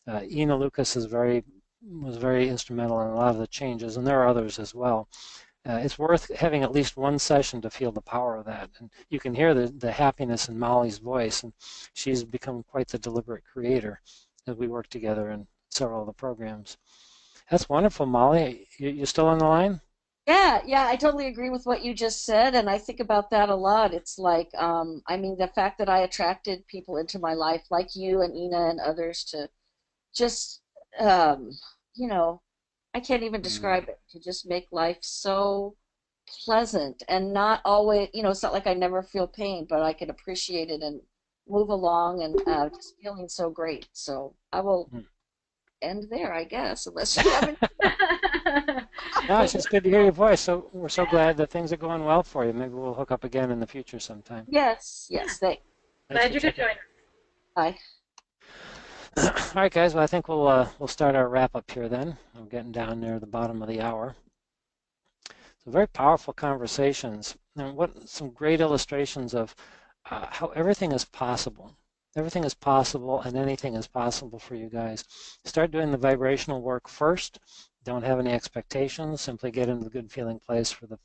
Ina Lucas was very instrumental in a lot of the changes, and there are others as well. It's worth having at least one session to feel the power of that. And you can hear the happiness in Molly's voice, and she's become quite the deliberate creator as we work together in several of the programs. That's wonderful, Molly. You still on the line? Yeah, I totally agree with what you just said, and I think about that a lot. It's like, I mean, the fact that I attracted people into my life like you and Ina and others to just, um, you know, I can't even Mm. describe it, to just make life so pleasant and not always, it's not like I never feel pain, but I can appreciate it and move along and just feeling so great. So I will end there, I guess, unless you have any. No, it's just good to hear your voice. So we're so glad that things are going well for you. Maybe we'll hook up again in the future sometime. Yes, thanks. Thanks Glad for you could checking. join us. Bye. All right, guys. Well, I think we'll start our wrap up here then. We're getting down near the bottom of the hour. So very powerful conversations, and some great illustrations of how everything is possible. Everything is possible, and anything is possible for you guys. Start doing the vibrational work first. Don't have any expectations. Simply get into the good feeling place for the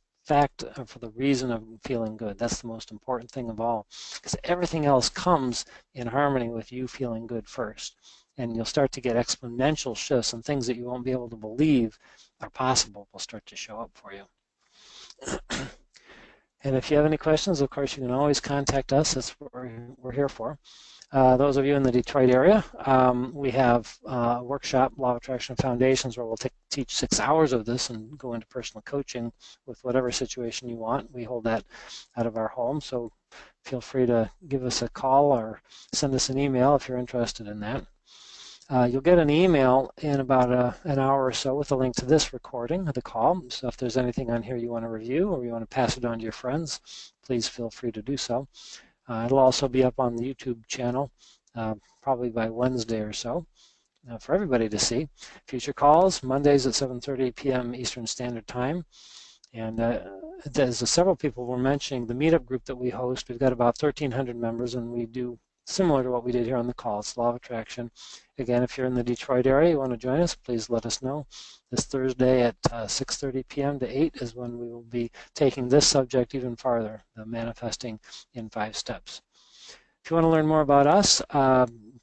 for the reason of feeling good. That's the most important thing of all, because everything else comes in harmony with you feeling good first. And you'll start to get exponential shifts, and things that you won't be able to believe are possible will start to show up for you. And if you have any questions, of course, you can always contact us. That's what we're here for. Those of you in the Detroit area, we have a workshop, Law of Attraction Foundations, where we'll teach 6 hours of this and go into personal coaching with whatever situation you want. We hold that out of our home, so feel free to give us a call or send us an email if you're interested in that. You'll get an email in about an hour or so with a link to this recording of the call. So if there's anything on here you want to review or you want to pass it on to your friends, please feel free to do so. It'll also be up on the YouTube channel probably by Wednesday or so for everybody to see. Future calls, Mondays at 7:30 p.m. Eastern Standard Time. And as several people were mentioning, the meetup group that we host, we've got about 1,300 members, and we do similar to what we did here on the call. It's Law of Attraction. Again, if you're in the Detroit area, you want to join us, please let us know. This Thursday at 6:30 p.m. to 8 is when we will be taking this subject even farther, the manifesting in 5 steps. If you want to learn more about us,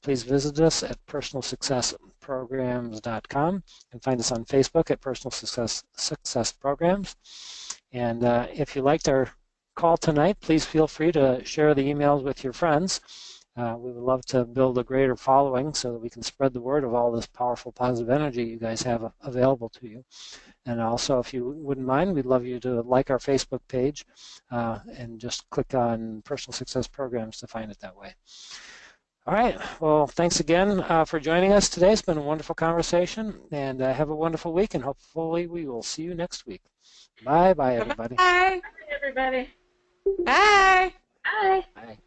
please visit us at personalsuccessprograms.com and find us on Facebook at Personal Success Programs. And if you liked our call tonight, please feel free to share the emails with your friends. We would love to build a greater following so that we can spread the word of all this powerful positive energy you guys have available to you. And also, if you wouldn't mind, we'd love you to like our Facebook page and just click on Personal Success Programs to find it that way. All right. Well, thanks again for joining us today. It's been a wonderful conversation, and have a wonderful week, and hopefully we will see you next week. Bye, everybody. Bye. Bye, everybody. Bye. Bye. Bye.